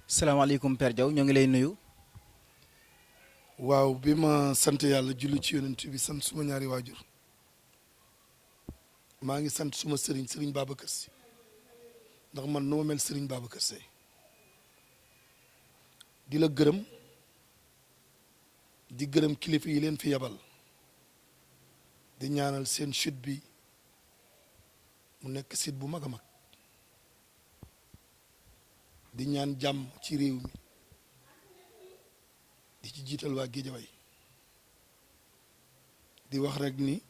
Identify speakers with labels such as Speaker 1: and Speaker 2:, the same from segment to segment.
Speaker 1: salaamaaleykum Père Diaw ñoo ngi lay nuyu.
Speaker 2: waaw bi ma sant yàlla julli ci yonent bi sant suma ñaari waajur maa ngi sant suma sëriñ Babacar Sy ndax man nu ma mel sëriñ Babacar Sy di la gërëm di gërëm kilifa yi leen fi yabal di ñaanal seen chute bi mu nekk site bu mag a mag di ñaan jàmm ci réew mi di ci jiital waa Géejawaay di wax rek ni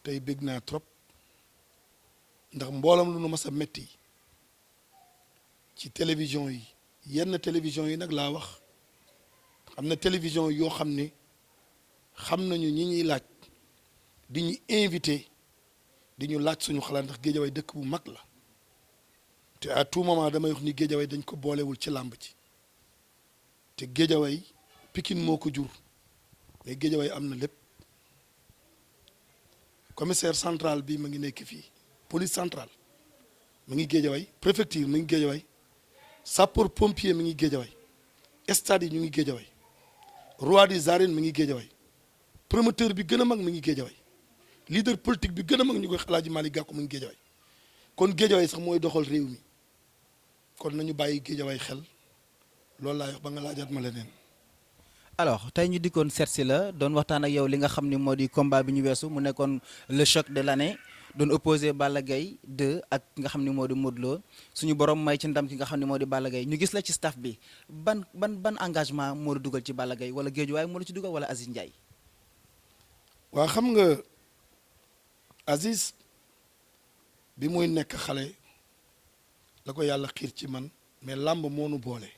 Speaker 2: tey bég naa trop ndax mboolam lu nu mas a metti ci télévision yi yenn télévision yi nag laa wax xam na télévision yoo xam ne xam nañu ñi ñuy laaj di ñu invité di ñu laaj suñu xalaat ndax Géejawaay dëkk bu mag la te à tout moment damay wax ni Géejawaay dañ ko boolewul ci làmb ci te Géejawaay Pikine moo ko jur mais Géejawaay am na lépp commissaire central bi ma ngi nekk fii police centrale mi ngi Géejawaay préfecture mi ngi Géejawaay sapeur pompier mi ngi Géejawaay stade yi ñu ngi Géejawaay roi des arènes mi ngi Géejawaay promoteur bi gën a mag mi ngi Géejawaay leader politique bi gën a mag ñu koy Alaaji Malick Gakou mi ngi Géejawaay kon Géejawaay sax mooy doxal réew mi kon nañu bàyyi Géejawaay xel loolu laa wax ba nga laajaat ma leneen.
Speaker 1: alors tey ñu dikkoon seet si la doon waxtaan ak yow li nga xam ni moo di combat bi ñu weesu mu nekkoon le choc de l'année doon opposé Balla Gaye 2 ak ki nga xam ni moo di Modou Lo suñu borom may ci ndam ki nga xam ni moo di Balla Gaye ñu gis la ci staff bi ban engagement moo la dugal ci Balla Gaye wala Géejawaay moo la ci dugal wala Aziz Ndiaye.
Speaker 2: waa xam nga Aziz bi muy nekk xale la ko yàlla xiir ci man mais làmb moo nu boole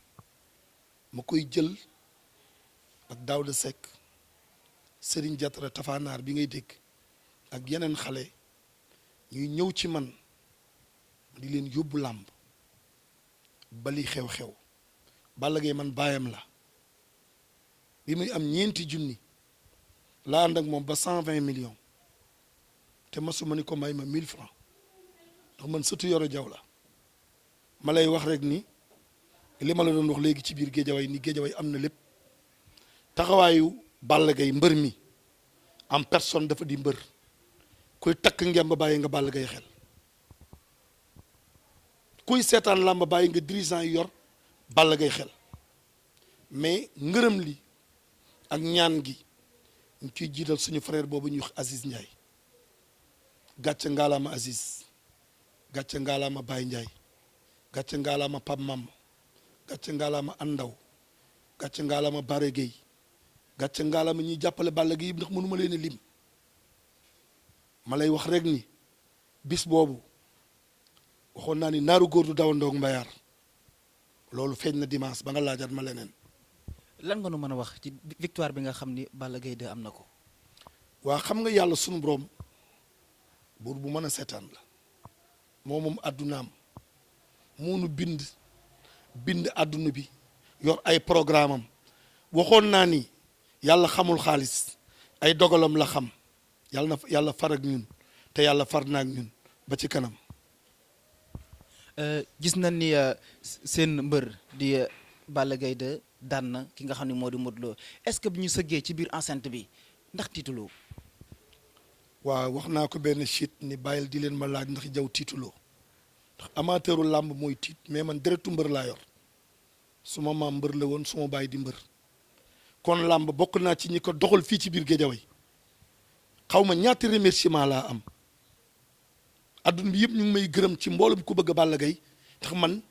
Speaker 2: ma koy jël ak Daouda Seck Serigne Diatra Tafanaar bi ngay dégg ak yeneen xale ñuy ñëw ci man di leen yóbbu làmb bali xew-xew Balla Gaye man baayam la bi muy am ñeenti junni laa ànd ak moom ba 120 millions te masuma ni ko may ma 1000 francs ndax man sëtu Yoro Jaw la ma lay wax rek ni li ma la doon wax léegi ci biir Géejawaay ni Géejawaay am na lépp taxawaayu Balla Gaye mbër mi en personne dafa di mbër kuy takk ngemb bàyyi nga Balla Gaye xel kuy seetaan làmb bàyyi nga dirigeant yi yor Balla Gaye xel mais ngërëm li ak ñaan gi ñu ciy jiital suñu frère boobu ñuy wax Aziz Ndiaye gàcce ngaalaama Aziz gàcce ngaalaama Baye Ndiaye gàcce ngaalaama Pam Mam gàcce ngaalaama Andaw gàcce ngaalaama Bare Gueye gàcce ngaalaama ñuy jàppale Balla Gaye ndax mënuma leen a lim ma lay wax rek ni bis boobu waxoon naa ni naaru góor du dawandoog mbayaar loolu feeñ na dimanche ba nga laajaat ma leneen.
Speaker 1: lan nga nu mën a wax ci victoire bi nga xam ni Balla Gaye 2 am na ko.
Speaker 2: waa xam nga yàlla sunu borom buur bu mën a seetaan la moom àddunaam moo nu bind àdduna bi yor ay programme am waxoon naa ni yàlla xamul xaalis ay dogalam la xam yàlla far ak ñun te yàlla far na ak ñun ba ci kanam.
Speaker 1: gis nañ ni seen mbër di Balla Gaye 2 daan na ki nga xam ne moo di Modou Lo est-ce que bi ñu sëggee ci biir enceinte bi ndax tiituloo.
Speaker 2: waaw wax naa ko benn chit ni bàyyil di leen ma laaj ndax jaw tiituloo ndax amateuru làmb mooy tiit mais man deretu mbër laa yor suma maam mbër la woon suma baay di mbër kon làmb bokk naa ci ñi ko doxal fii ci biir Géejawaay xaw ma ñaata remerciement laa am adduna bi yëpp ñu ngi may gërëm ci mboolum ku bëgg a Balla Gaye ndax man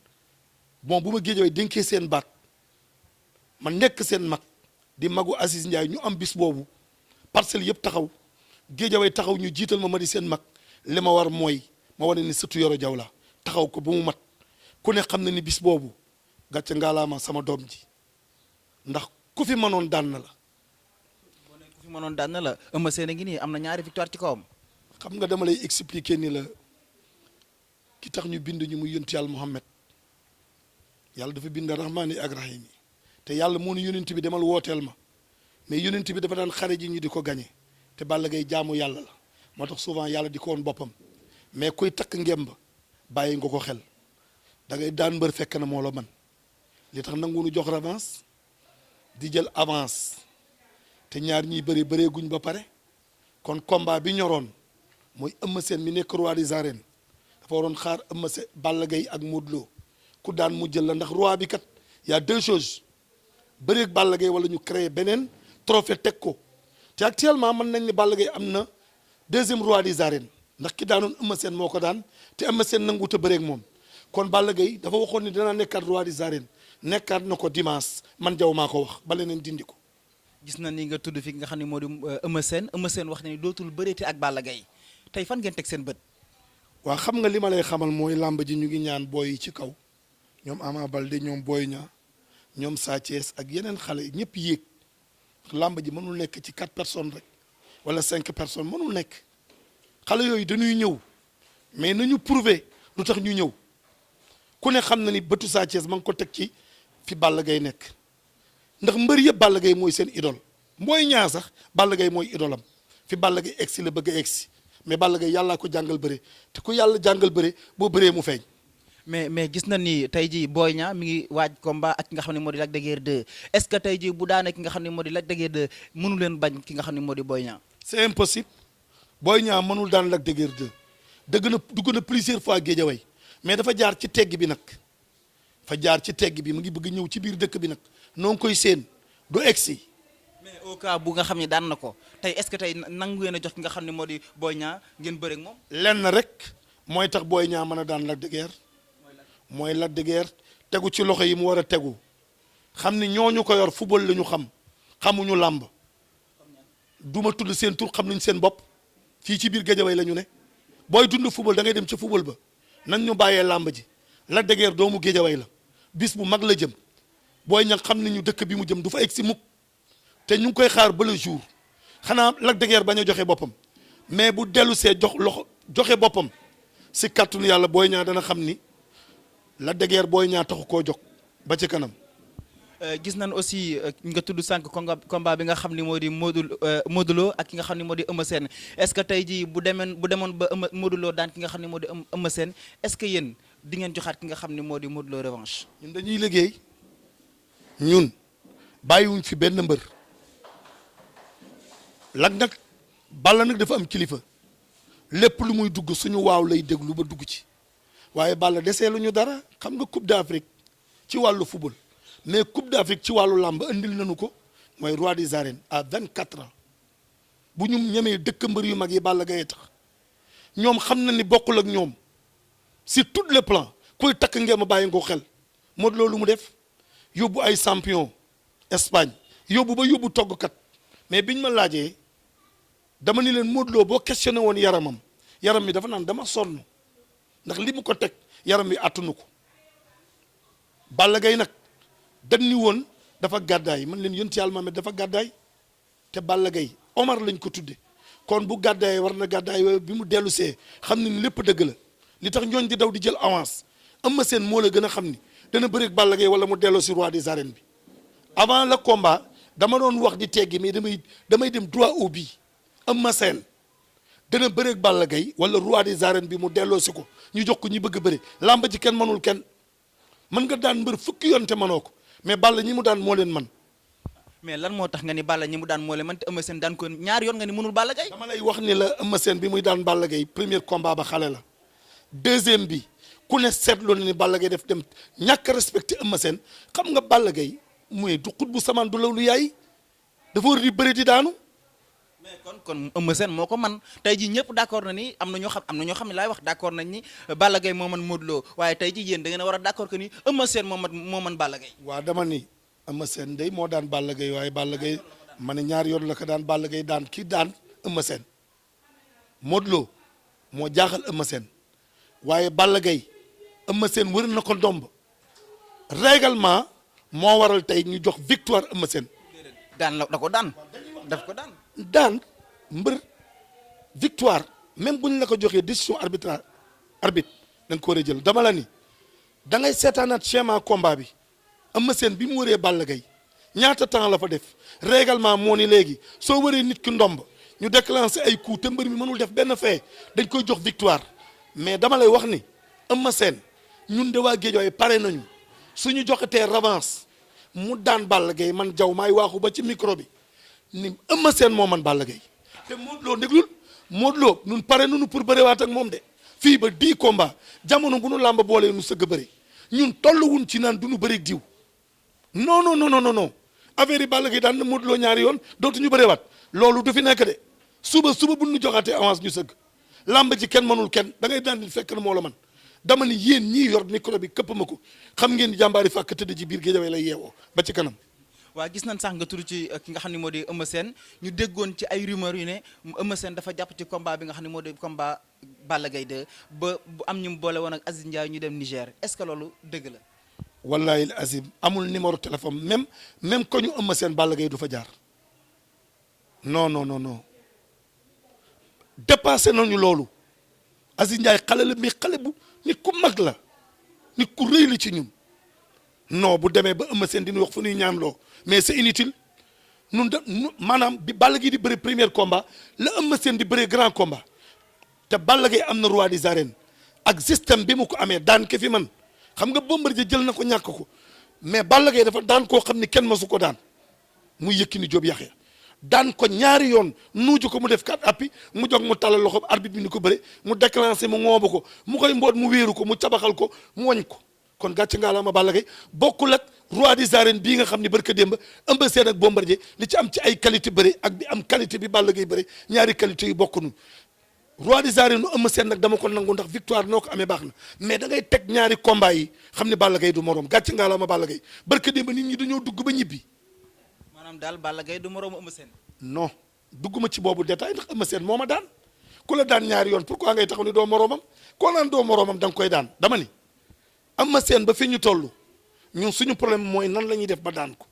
Speaker 2: bon bu ma Géejawaay dénkee seen baat man nekk seen mag di magu Aziz Ndiaye ñu am bis boobu parcelle yëpp taxaw Géejawaay taxaw ñu jiital ma di seen mag li ma war mooy ma wane ni sëtu Yoro Jaw la taxaw ko ba mu mat ku ne xam na ni bis boobu gàcce ngaalaama sama doom ji ndax ku fi mënoon daan na la.
Speaker 1: ku fi mënoon daan na la Eumeu Sène a ngi nii am na ñaari victoire ci kawam.
Speaker 2: xam nga dama lay expliquer ni la ki tax ñu bind ñu muy yonent yàlla Muhammad yàlla dafa bind rahmaani ak rahim yi te yàlla moo ni yonent bi demal wooteel ma mais yonent bi dafa daan xare ji ñu di ko gañe te Balla Gaye jaamu yàlla la moo tax souvent yàlla di ko woon boppam mais kuy takk ngemb bàyyi nga ko xel da ngay daan mbër fekk na moo la man li tax nanguwuñu jox revanche di jël avance te ñaar ñiy bëree guñ ba pare kon combat bi ñoroon mooy Eumeu Sène mi nekk roi des arènes dafa waroon xaar Eumeu Sène Balla Gaye ak Modou Lo ku daan mu jël la ndax roi bi kat y a deux choses bëreeg Balla Gaye wala ñu créer beneen trophée teg ko te actuellement mën nañ ni Balla Gaye am na deuxième roi des arènes ndax ki daanoon Eumeu Sène moo ko daan te Eumeu Sène nanguwut a bëreeg moom kon Balla Gaye dafa waxoon ni danaa nekkaat roi des arènes nekkaat na ko dimanche man jaw maa ko wax ba leneen dindi ko.
Speaker 1: gis na ni nga tudd fi nga xam ne moo di Eumeu Sène wax na ni dootul bëreeti ak Balla Gaye tey fan ngeen teg seen bët.
Speaker 2: waa xam nga li ma lay xamal mooy làmb ji ñu ngi ñaan booy yi ci kaw ñoom Ama Baldé ñoom Boy Niang ñoom Sa Thiès ak yeneen xale yi ñëpp yéeg làmb ji mënul nekk ci 4 personnes rek wala 5 personnes mënul nekk xale yooyu dañuy ñëw mais nañu prouver lu tax ñu ñëw ku ne xam na ni bëtu Sa Thiès ma ngi ko teg ci fi Balla Gaye nekk ndax mbër yëpp Balla Gaye mooy seen idole Boy Niang sax Balla Gaye mooy idolam fi Balla Gaye egsi la bëgg a egsi mais Balla Gaye yàllaa ko jàngal bëre te ku yàlla jàngal bëre boo bëree mu feeñ.
Speaker 1: mais gis na ni tey jii Boy Niang mi ngi waaj combat ak ki nga xam ne moo di Lac de Guiers 2 est-ce que tey jii bu daanee ki nga xam ne moo di Lac de Guiers 2 mënu leen bañ ki nga xam ne moo di Boy Niang.
Speaker 2: c'est impossible Boy Niang mënul daan Lac de Guiers 2 dugg na plusieurs fois Guédiawaye mais dafa jaar ci tegg bi nag fa jaar ci tegg bi mu ngi bëgg ñëw ci biir dëkk bi nag noo ngi koy séen du egsi.
Speaker 1: mais au cas bu nga xam ne daan na ko tey est-ce que tey nangu ngeen a jox ki nga xam ne moo di Boy Niang ngeen bëre ak moom.
Speaker 2: lenn rek mooy tax Boy Niang mën a daan Lac de Guiers mooy Lac de Guiers tegu ci loxo yi mu war a tegu xam ni ñooñu ko yor football la ñu xamuñu làmb duma tudd seen tur xam nañ seen bopp fii ci biir Guédiawaye la ñu ne booy dund football da ngay dem ca football ba nan ñu bàyyee làmb ji Lac de Guiers doomu Guédiawaye la bis bu mag la jëm Boy Niang xam nañu dëkk bi mu jëm du fa egg si mukk te ñu ngi koy xaar ba le jour xanaa Lac de Guiers bañ a joxe boppam mais bu dellu see joxe boppam si kàttanu yàlla Boy Niang dana xam ni Lac de Guiers Boy Niang taxu koo jóg ba ci kanam.
Speaker 1: gis nañ aussi nga tudd sànq combat bi nga xam ni moo di Modou Lo ak ki nga xam ne moo di Eumeu Sène est-ce que tey jii bu demoon ba Modou Lo daan ki nga xam ne moo di Eumeu Sène est-ce que yéen di ngeen joxaat ki nga xam ne moo di Modou Lo revanche.
Speaker 2: ñun dañuy liggéey ñun bàyyiwuñ fi benn mbër Lac nag Balla nag dafa am kilifa lépp lu muy dugg suñu waaw lay déglu ba dugg ci waaye Balla desee lu ñu dara xam nga Coupe d'Afrique ci wàllu football. mais Coupe d'Afrique ci wàllu làmb andil nañu ko mooy roi des arènes à 24 ans bu ñu ñemee dëkk mbër yu mag yi Balla Gaye tax ñoom xam na ni bokkul ak ñoom sur tous les plans koy takk ngeen ma bàyyi nga ko xel Modou Lo lu mu def yóbbu ay champion Espagne yóbbu toggkat mais biñ ma laajee dama ni leen Modou Lo boo questionné woon yaram mi dafa naan dama sonn ndax li mu ko teg yaram bi attunu ko Balla Gaye nag dañ ni woon dafa gàddaay man leen yonti Yàlla Muhammad dafa gàddaay te Balla Gaye Omar lañ ko tudde kon bu gàddaay war na gàddaay yooyu bi mu dellu see xam ne ni lépp dëgg la li tax ñooñ di daw di jël avance Eumeu Sène moo la gën a xam ni dana bëreeg Balla Gaye wala mu delloo si roi des arènes bi avant le combat dama doon wax di teggi mais damay dem droit au but Eumeu Sène dana bëreeg Balla Gaye wala roi des arènes bi mu delloo si ko ñu jox ko ñi bëgg a bëri làmb ci kenn mënul kenn mën nga daan mbër fukki yoon te mënoo ko mais Balla ñi mu daan moo leen man
Speaker 1: mais lan moo tax nga ni Balla ñi mu daan moo leen man te Eumeu Sène daan ko ñaari yoon nga ni mënul Balla Gaye.
Speaker 2: dama lay wax ni la Eumeu Sène bi muy daan Balla Gaye premier combat ba xale la deuxième bi ku ne seetlu na ni Balla Gaye def dem ñàkk respecté Eumeu Sène xam nga Balla Gaye muy du xut bu samaan du law lu yaay dafa war di bëri di daanu.
Speaker 1: mais kon Eumeu Sène moo ko man tey jii ñëpp d'accord na ni am na ñoo xam ne laay wax d'accord nañ ni Balla Gaye moo man Modou Lo waaye tey jii yéen da ngeen a war a d'accord que ni Eumeu Sène moo man Balla Gaye.
Speaker 2: waaw dama ni Eumeu Sène day moo daan Balla Gaye waaye Balla Gaye ma ne ñaari yoon la ko daan Balla Gaye daan kii daan Eumeu Sène Modou Lo moo jaaxal Eumeu Sène waaye Balla Gaye Eumeu Sène wër na ko ndomb règlement moo waral tey ñu jox victoire Eumeu Sène.
Speaker 1: daan la da ko daan daf ko daan.
Speaker 2: daan mbër victoire même bu ñu la ko joxee décision arbitre da nga ko war a jël dama la ni da ngay seetaanaat schéma combat bi Eumeu Sène bi mu wëree Balla Gaye ñaata temps la fa def règlement moo ni léegi soo wëree nit ki ndomb ñu déclenché ay coups te mbër mi mënul def benn fee dañ koy jox victoire mais dama lay wax ni Eumeu Sène ñun de waa Guédiawaye pare nañu suñu joxetee revanche mu daan Balla Gaye man jaw maay waaxu ba ci micro bi ni Eumeu Sène moo man Balla Gaye te Modou Lo déglul Modou Lo nun pare nunu pour bërewaat ak moom de fii ba 10 combats jamono bu nu làmb boolee nu sëgg bëri ñun tolluwun ci naan du nu bëri diw non non non non non affaire yi Balla Gaye daan na Modou Lo ñaari yoon dootuñu bërewaat loolu du fi nekk de suba bu nu joxaatee avance ñu sëgg làmb ji kenn mënul kenn da ngay daan di fekk na moo la man dama ni yéen ñii yor micro bi këpp ma ko xam ngeen ni jàmbaari fàkk tëdd ci biir géejawee lay yeewoo ba ci kanam.
Speaker 1: waa gis nañ sax nga tudd ci ki nga xam ne moo di Eumeu Sène ñu déggoon ci ay rumeur yu ne Eumeu Sène dafa jàpp ci combat bi nga xam ne moo di combat Balla Gaye 2 ba bu am ñu mu boole woon ak Aziz Ndiaye ñu dem Niger est-ce que loolu dëgg la.
Speaker 2: wallahi azim amul numéro téléphone même ko ñu Eumeu Sène Balla Gaye du fa jaar non non non non dépassé nañu loolu Aziz Ndiaye xale la mi xale bu nit ku mag la nit ku rëy la ci ñun non bu demee ba Eumeu Sène dina wax fu ñuy ñaan loo mais c'est inutile nun de maanaam bi Balla Gaye di bëri premier combat la Eumeu Sène di bëri grand combat te Balla Gaye am na roi des arènes ak système bi mu ko amee daan ke fi man xam nga Bombardier jël na ko ñàkk ko mais Balla Gaye dafa daan koo xam ni kenn masu ko daan muy Yékini Jóob Yaxya daan ko ñaari yoon nuuju ko mu def 4 appuis mu jog mu talal loxo arbitre bi ni ko bëre mu déclenché mu ŋoobu ko mu koy mboot mu wéeru ko mu cabaxal ko mu wañ ko kon gàcce ngaa la ma Balla Gaye bokkul ak roi des arènes bii nga xam ne barka démb Eumeu Sène ak Bombardier li ci am ci ay qualité bëre ak bi am qualité bi Balla Gaye bëre ñaari qualité yu bokkunu roi des arènes nu Eumeu Sène nag dama ko nangu ndax victoire noo ko amee baax na mais da ngay teg ñaari combat yi xam ne Balla Gaye du morom gàcce ngaa la ma Balla Gaye barka démb nit ñi dañoo dugg ba ñibbi.
Speaker 1: maanaam daal Balla Gaye du moroomu Eumeu Sène.
Speaker 2: non dugguma ci boobu détail ndax Eumeu Sène moo ma daan ku la daan ñaari yoon pourquoi ngay taxaw ni doo moroomam koo naan doo moroomam da nga koy daan dama ni Eumeu Sène ba fi ñu toll ñun suñu problème mooy nan la ñuy def ba daan ko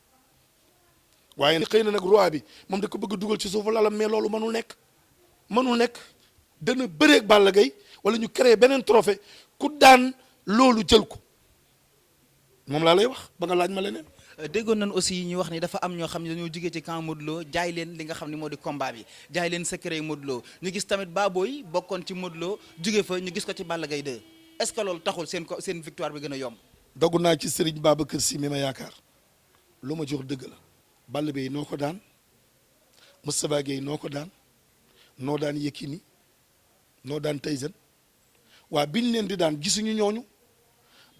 Speaker 2: waaye xëy na nag roi bi moom da ko bëgg a dugal ci suufu lalam mais loolu mënul nekk dana bëreeg Balla Gaye wala ñu créer beneen trophée ku daan loolu jël ko moom laa lay wax ba nga laaj ma leneen.
Speaker 1: déggoon nañ aussi ñu wax ni dafa am ñoo xam ne dañoo jugee ci camp Modou Lo jaay leen li nga xam ne moo di combat bi jaay leen secret Modou Lo ñu gis tamit Baboy bokkoon ci Modou Lo jugee fa ñu gis ko ci Balla Gaye 2 est-ce que loolu taxul seen victoire bi gën a yomb.
Speaker 2: dogu naa ci Serigne Babacar Sy mi ma yaakaar lu ma jox dëgg la Balla Gaye noo ko daan Moustapha Gueye noo ko daan noo daan Yékini noo daan Tyson waa biñ leen di daan gisuñu ñooñu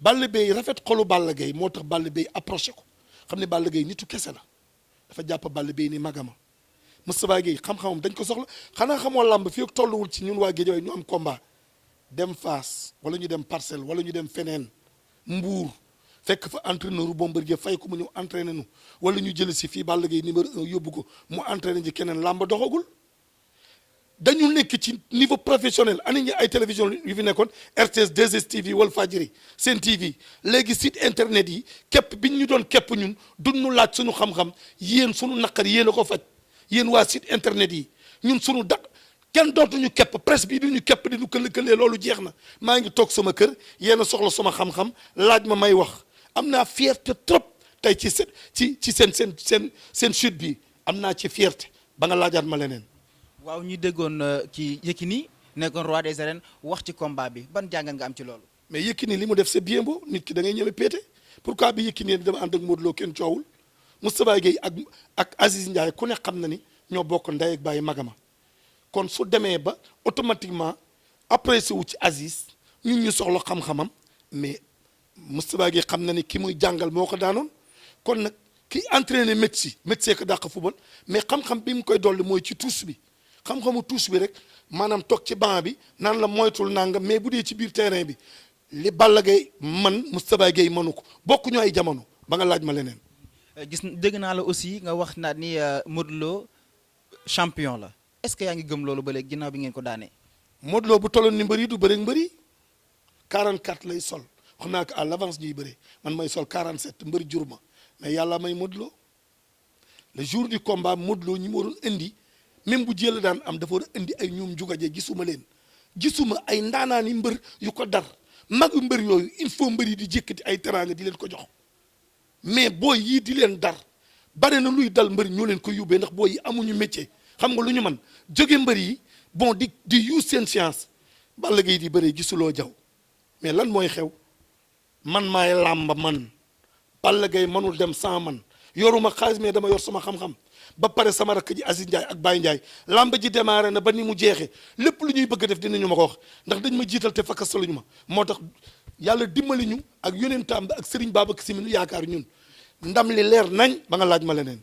Speaker 2: Balla Gaye rafet xolu Balla Gaye moo tax Balla Gaye approché ko xam ne Balla Gaye nitu kese la dafa jàpp Balla Gaye ni magama Moustapha Gueye xam-xamam dañ ko soxla xanaa xamoo làmb fii ak tolluwul ci ñun waa Guédiawaye ñu am combat dem Fass wala ñu dem Parcelles wala ñu dem feneen Mbour fekk fa entraîneur Bombardier fay ko mu ñëw entraîné nu wala ñu jël si fii Balla Gaye numéro 1 yóbbu ko mu entraîné ji keneen làmb doxagul dañu nekk ci niveau professionnel ani ngi ay télévision yu fi nekkoon RTS 2STV Walfadjri Sen TV léegi site internet yi képp biñ ñu doon képp ñun duñu laaj suñu xam-xam yéen suñu naqar yéen a ko faj yéen waa site internet yi ñun suñu kenn dootuñu képp presse bi duñu képp di ñu këll-këllee loolu jeex na maa ngi toog sama kër yéen a soxla sama xam-xam laaj ma may wax am naa fierté trop tey ci seen chute bi am naa ci fierté ba nga laajaat ma leneen.
Speaker 1: waaw ñu déggoon ci Yékini nekkoon roi des arènes wax ci combat bi ban jàngat nga am ci loolu.
Speaker 2: mais Yékini li mu def c'est bien beau nit ki da ngay ñëme péete pourquoi bi Yékini dama ànd ak Modou Lo kenn coowul Moustapha Gueye ak Aziz Ndiaye ku ne xam na ni ñoo bokk ndey ak bàyyi magama kon su demee ba automatiquement apprécié wu ci Aziz ñun ñu soxla xam-xamam mais Moustapha Gueye xam na ni ki muy jàngal moo ko daanoon kon nag ki entraîné médecin ko dàq football mais xam-xam bi mu koy dolli mooy ci touche bi xam-xamu touche bi rek maanaam toog ci banc bi naan la moytul nangam mais bu dee ci biir terrain bi li Balla Gaye man Moustapha Gueye mënu ko bokkuñu ay jamono ba nga laaj ma leneen.
Speaker 1: dégg naa la aussi nga wax naa ni Modou Lo champion la est-ce que yaa ngi gëm loolu ba léegi ginnaaw bi ngeen ko daanee.
Speaker 2: Modou Lo bu tolloon ni mbër yi du bëre ak mbër yi 44 lay sol wax naa ko à l'avance ñuy bëre man may sol 47 mbër jur ma mais yàlla may Modou Lo le jour du combat Modou Lo ñi mu waroon indi. même bu jël daan am dafa war a indi ay ñoom jugaje gisuma leen gisuma ay ndaanaani mbër yu ko dar magu mbër yooyu il faut mbër yi di jékkati ay teraanga di leen ko jox mais booy yii di leen dar bare na luy dal mbër ñoo leen ko yóbbee ndax booy yi amuñu métier xam nga lu ñu man jóge mbër yi bon di use seen science Balla Gaye di bëree gisuloo jaw mais lan mooy xew man maay làmb man Balla Gaye mënul dem sans man yoruma xaalis mais dama yor sama xam-xam ba pare sama rakk ji Aziz Ndiaye ak Baye Ndiaye lamb ji démarré na ba ni mu jeexee lépp lu ñuy bëgg a def dinañu ma ko wax ndax dañ ma jiital te fakkasaluñu ma moo tax yàlla dimbali ñu ak yonentam ak Serigne Babacar Sy mi yaakaar ñun ndam li leer nañ ba nga laaj ma leneen.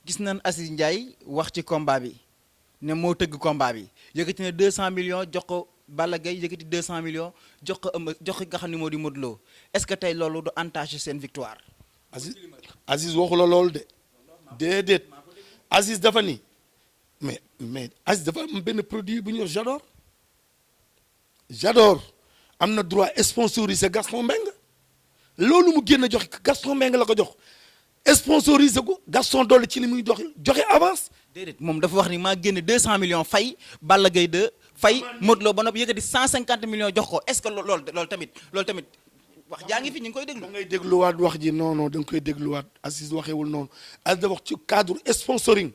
Speaker 1: gis nañ Aziz Ndiaye wax ci combat bi ne moo tëgg combat bi yëkkati na 200 millions jox ko Balla Gaye yëkkati 200 millions jox ko jox ko nga xam ne moo di Modou Lo est-ce que tey loolu du entaché seen victoire.
Speaker 2: Aziz waxu la loolu de déedéet Aziz dafa ni mais Aziz dafa am benn produit bu ñuy wax Jador am na droit sponsorisé Gaston Mbengue loolu mu génn joxe Gaston Mbengue la ko jox sponsorisé ko Gaston dolli ci li muy joxe avance.
Speaker 1: déedéet moom dafa wax ni maa génne 200 millions fay Balla Gaye 2 fay Modou Lo ba noppi yëkkati 150 millions jox ko est-ce que loolu tamit wax jaa ngi fi ñu ngi koy déglu.
Speaker 2: da ngay dégluwaat wax ji non non da nga koy dégluwaat Aziz waxewul noonu Aziz da wax ci cadre sponsoring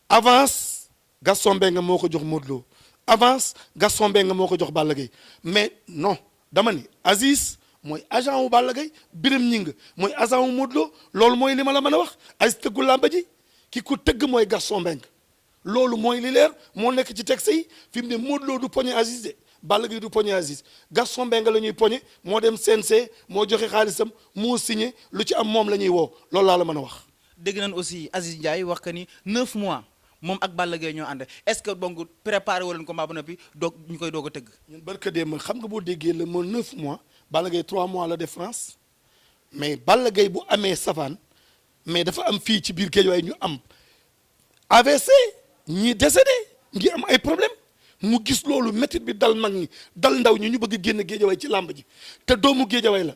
Speaker 2: avance Gaston Mbengue moo ko jox Modou Lo avance Gaston Mbengue moo ko jox Balla Gaye mais non dama ni Aziz mooy agent wu Balla Gaye Birame Gningue mooy agent wu Modou Lo loolu mooy li ma la mën a wax Aziz tëggul làmba ji ki ko tëgg mooy Gaston Mbengue loolu mooy li leer moo nekk ci texte yi fi mu ne Modou Lo du poñe Aziz de Balla Gaye du poñe Aziz Gaston Mbengue la ñuy poñe moo dem CNG moo joxe xaalisam moo signé lu ci am moom la ñuy woo loolu laa la mën a wax.
Speaker 1: dégg nañ aussi Aziz Ndiaye wax que ni 9 mois moom ak Balla Gaye ñoo ànd est-ce que donc préparé wala combat ba noppi doog ñu koy doog a tëgg.
Speaker 2: ñun barka démb xam nga boo déggee le mot 9 mois Balla Gaye 3 mois la def France mais Balla Gaye bu amee safaan mais dafa am fii ci biir Guédiawaye ñu am AVC ñii décédé ngi am ay problème mu gis loolu métit bi dal mag ñi dal ndaw ñi ñu bëgg génn Guédiawaye ci làmb ji te doomu Guédiawaye la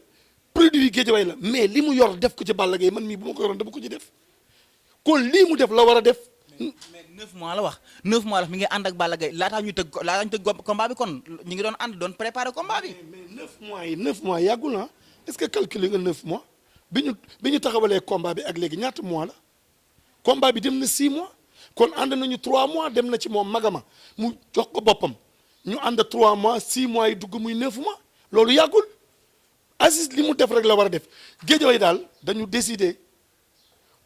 Speaker 2: produit Guédiawaye la mais li mu yor def ko ci Balla Gaye man mii bu ma ko yoroon dama ko ci def kon lii mu def la war a def.
Speaker 1: mais 9 mois la wax 9 mois la mi ngi ànd ak Balla Gaye laataa ñu tëgg combat bi kon ñu ngi doon ànd doon préparer combat bi.
Speaker 2: mais 9 mois yàggul ah est-ce que calculer nga 9 mois bi ñu taxawalee combat bi ak léegi ñaata mois la combat bi dem na 6 mois. kon ànd nañu 3 mois dem na ci moom magama mu jox ko boppam ñu ànd 3 mois 6 mois yi dugg muy 9 mois loolu yàggul Aziz li mu def rek la war a def Guédiawaye daal dañu décider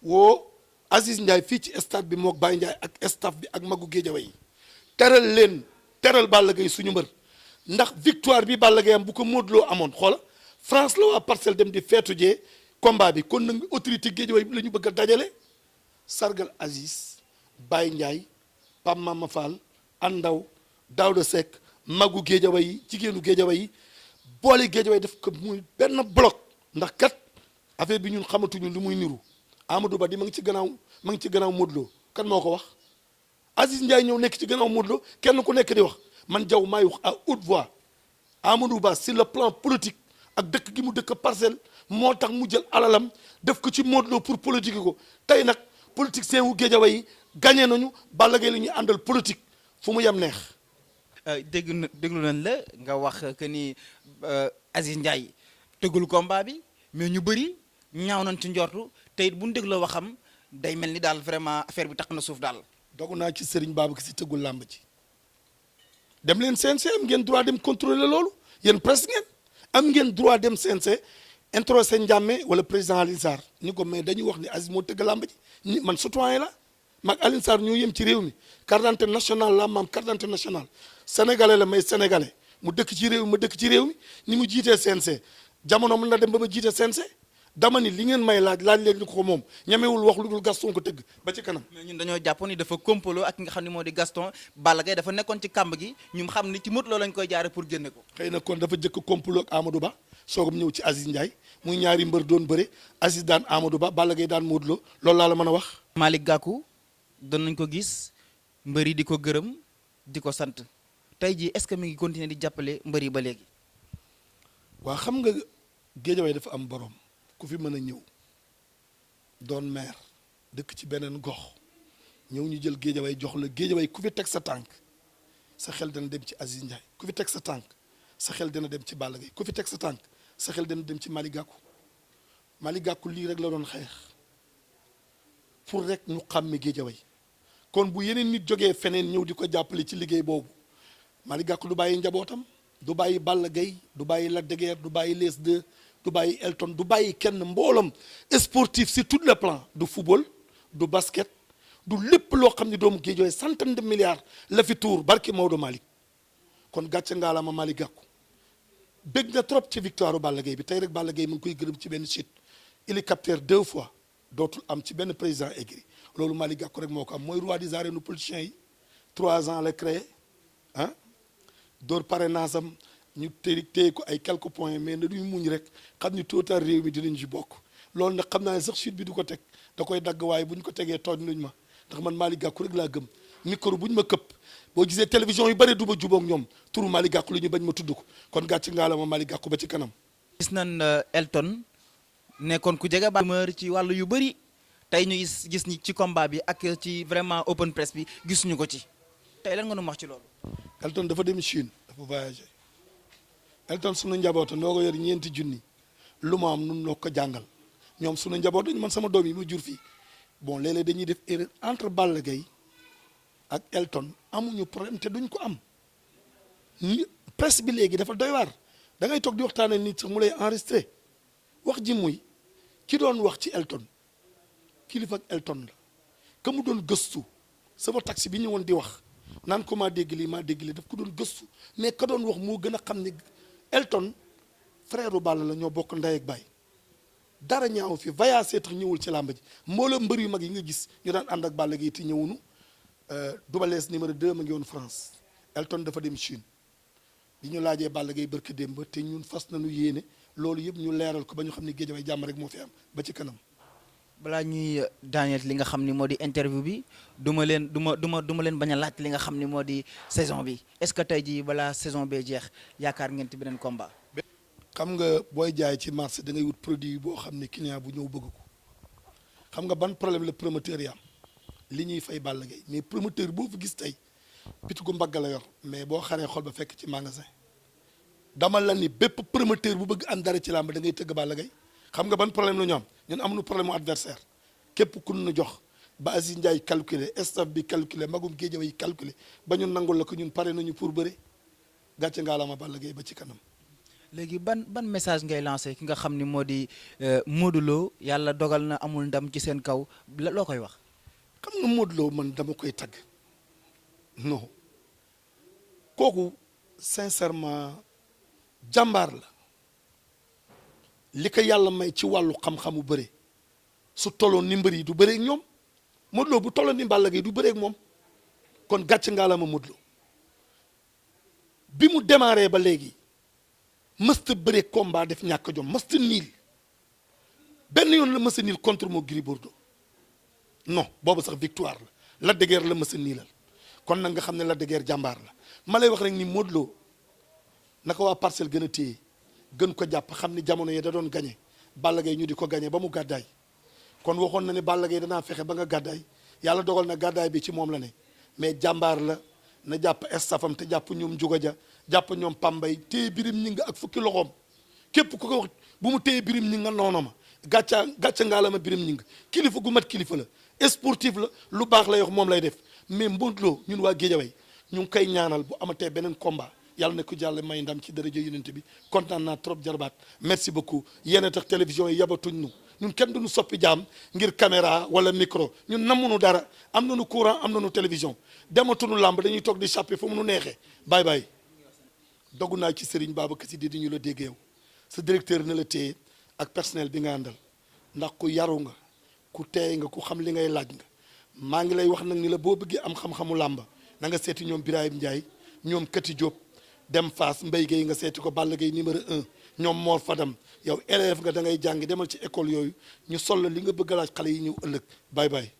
Speaker 2: woo Aziz Ndiaye fii ci stade bi mook Baye Ndiaye ak staff bi ak magu Guédiawaye yi teral Balla Gaye suñu mbër ndax victoire bi Balla Gaye am bu ko Modou Lo amoon xoola France la waa Parcelles dem di feetu jee combat bi kon nag autorité Guédiawaye bi la ñu bëgg a dajale sargal Aziz Baye Ndiaye Pam Mama Fall Andaw Daouda Seck magu Guédiawaye yi jigéenu Guédiawaye yi boole Guédiawaye def ko muy benn bloc ndax kat affaire bi ñun xamatuñu lu muy niru Amadou Ba di ma ngi ci gannaaw Modou Lo kan moo ko wax Aziz Ndiaye ñëw nekk ci gannaaw Modou Lo kenn ku nekk di wax man jaw maay wax à haute voix Amadou Ba sur le plan politique ak dëkk gi mu dëkk Parcelles moo tax mu jël alalam def ko ci Modou Lo pour politique ko tey nag politique seen wu Guédiawaye yi gagné nañu Balla Gaye la ñuy àndal politique fu mu yem neex.
Speaker 1: déglu nañ la nga wax que ni Aziz Ndiaye tëggul combat bi mais ñu bëri ñaaw nañ ci njortu te it bu ñu dégloo waxam day mel ni daal vraiment affaire bi tax na suuf daal.
Speaker 2: dogu naa ci Serigne Babacar Sy tëggul làmb ji dem leen CNG am ngeen droit dem contrôler loolu yéen presse ngeen am ngeen droit dem CNG introsé Ndiame wala président Alioune Sarr ni ko mais dañuy wax ni Aziz moo tëgg làmb ji man citoyen la. mag Alioune Sarr ñoo yem ci réew mi carte d'identité nationale la maam carte d'identité nationale sénégalais la may sénégalais mu dëkk ci réew mi ma dëkk ci réew mi ni mu jiitee CNG jamono mën na dem ba ma jiite CNG dama ni li ngeen may laaj leen ko moom ñemewul wax lu dul Gaston ko tëgg ba ci kanam.
Speaker 1: mais ñun dañoo jàpp ni dafa complot ak ki nga xam ne moo di Gaston Balla Gaye dafa nekkoon ci kàmb gi ñu xam ni ci Modou Lo lañ koy jaare pour génne ko.
Speaker 2: xëy na kon dafa jëkk complot ak Amadou Ba soogam ñëw ci Aziz Ndiaye muy ñaari mbër doon bëre Aziz daan Amadou Ba Balla Gaye daan Modou Lo loolu laa la mën a wax.
Speaker 1: Malick Gakou doon nañ ko gis mbër yi di ko gërëm di ko sant tey jii est-ce que mi ngi continuer di jàppale mbër yi ba léegi.
Speaker 2: waa xam nga Guédiawaye dafa am borom ku fi mën a ñëw doon maire dëkk ci beneen gox ñëw ñu jël Guédiawaye jox la Guédiawaye ku fi teg sa tànk sa xel dana dem ci Aziz Ndiaye ku fi teg sa tànk sa xel dana dem ci Balla Gaye ku fi teg sa tànk sa xel dana dem ci Malick Gakou lii rek la doon xeex pour rek ñu xàmme Guédiawaye kon bu yeneen nit jógee feneen ñëw di ko jàppale ci liggéey boobu Malick Gakou du bàyyi njabootam du bàyyi Balla Gaye du bàyyi Lac de Guiers du bàyyi Les 2 du bàyyi Elton du bàyyi kenn mboolam sportif sur tous les plans du football du basket du lépp loo xam ne doomu Guédiawaye centaine de milliards la fi tuur barki Maodo Malick kon gàcce ngaalaama Malick Gakou bég na trop ci victoire u Balla Gaye bi tey rek Balla Gaye mu ngi koy gërëm ci benn chute hélicoptère 2 fois dootul am ci benn président aigri loolu Malick Gakou rek moo ko am mooy roi des arènes politiciens yi 3 ans la créé ah door parrainage am ñu téye ko ay quelques points mais na duñ muñ rek xam ni total réew mi dinañ ci bokk loolu nag xam naa ne sax chute bi du ko teg da koy dagg waaye bu ñu ko tegee tooñ luñ ma ndax man Malick Gakou rek laa gëm micro bu ñu ma këpp boo gisee télévision yu bëri du ma jubóog ñoom turu Malick Gakou la ñu bañ ma tudd ko kon gàcce ngaa la ma Malick Gakou ba ci kanam.
Speaker 1: gis nañ Elton nekkoon ku jege ba ci wàllu yu bëri tey ñu gis ni ci combat bi ak ci vraiment open press bi gisuñu ko ci tey lan nga nu wax ci loolu.
Speaker 2: Elton dafa dem Chine dafa voyagé Elton sunu njaboota noo ko yor ñeenti junni lu ma am nun noo ko jàngal ñoom sunu njaboot dañu man sama doom yi ma jur fii bon léeg-léeg dañuy def erreur entre Balla Gaye ak Elton amuñu problème te duñ ko am presse bi léegi dafa doy waar da ngay toog di waxtaanee nit sax mu lay enregistré wax ji muy ki doon wax ci Elton kilifa ak Elton la ka mu doon gëstu sama taxi bi ñëwoon di wax naan ko maa dégg lii daf ko doon gëstu mais ka doon wax moo gën a xam ne Elton frère u Balla la ñoo bokk ndey ak baay dara ñaaw fi voyage tax ñëwul ci làmb ji mbooloo mbër yu mag yi nga gis ñu daan ànd ak Balla Gaye te ñëwunu Double Less numéro 2 ma ngi woon France Elton dafa dem Chine bi ñu laajee Balla Gaye barka démb te ñun fas nañu yéene loolu yëpp ñu leeral ko ba ñu xam ne Guédiawaye jàmm rek moo fi am ba ci kanam.
Speaker 1: balaa ñuy daaneel li nga xam ni moo di interview bi du ma leen bañ a laaj li nga xam ni moo di saison bi est-ce que tey jii balaa saison bee jeex yaakaar ngeen ci beneen combat.
Speaker 2: xam nga booy jaay ci marché da ngay wut produit boo xam ne client bu ñëw bëgg ko xam nga ban problème la promoteur yi am li ñuy fay Balla Gaye mais promoteur boo fi gis tey bitigu mbagg la yor mais boo xaree xol ba fekk ci magasin dama la ni bépp promoteur bu bëgg am dara ci làmb da ngay tëgg Balla Gaye xam nga ban problème la ñu am ñun amuñu problème mu adversaire képp ku ñu jox ba Aziz Ndiaye calculé staff bi calculé magum Guédiawaye calculé ba ñu nangul la ko ñun pare nañu pour bëre gàcce ngaalaama Balla Gaye ba ci kanam.
Speaker 1: léegi ban message ngay lancé ki nga xam ni moo di Modou Lo yàlla dogal na amul ndam ci seen kaw loo koy wax.
Speaker 2: xam nga Modou Lo man dama koy tagg non kooku sincèrement jàmbaar la li ko yàlla may ci wàllu xam-xamu bëre su tolloon ni mbër yi du bëreeg ñoom Modou Lo bu tolloon ni Balla Gaye du bëreeg moom kon gàcce ngaalaama Modou Lo bi mu démarré ba léegi. mësta bëre combat def ñàkk jom mësta niil benn yoon la mësta niil contre moo Gris Bordeaux non boobu sax victoire la Lac de Guiers la mësta niilal kon nag nga xam ne Lac de Guiers jàmbaar la ma lay wax rek ni Modou Lo naka waa Parcelles gën a téye gën ko jàpp xam ni jamono yi da doon gañe Balla Gaye ñu di ko gañe ba mu gàddaay kon waxoon na ne Balla Gaye danaa fexe ba nga gàddaay yàlla dogal na gàddaay bi ci moom la ne mais jàmbaar la na jàpp estafam te jàpp ñoom Njuga Ja jàpp ñoom Pambay téye birim ñi nga ak fukki loxoom képp ku ko wax bu mu téye birim ñi nga noonu ma gàcca ngaa la ma birim ñi nga kilifa gu mat kilifa la sportif la lu baax lay wax moom lay def mais Modou Lo ñun waa Guédiawaye ñu ngi koy ñaanal bu amatee beneen combat yàlla na ko jàll may ndam ci daraja yonent bi kontaan naa trop jarbaat merci beaucoup yéen a tax télévision yi yabatuñ nu ñun kenn duñu soppi jaam ngir caméra wala micro ñun namuñu dara am nañu courant am nañu télévision dematuñu làmb dañuy toog di chaper fu mu nu neexee bye bye dogu naa ci Serigne Babacar Sy di ñu la dégg yow sa directeur na la téye ak personnel bi nga àndal ndax ku yaru nga ku teey nga ku xam li ngay laaj nga maa ngi lay wax nag ni la boo bëggee am xam-xamu làmba na nga seeti ñoom Birahim Ndiaye ñoom Kati Diop dem Fass Mbaye Gueye nga seeti ko Balla Gaye numéro 1 ñoom Mor Fadam yow élève nga da ngay jàngi demal ci école yooyu ñu sol la li nga bëgg a laaj xale yi ñëw ëllëg bye bye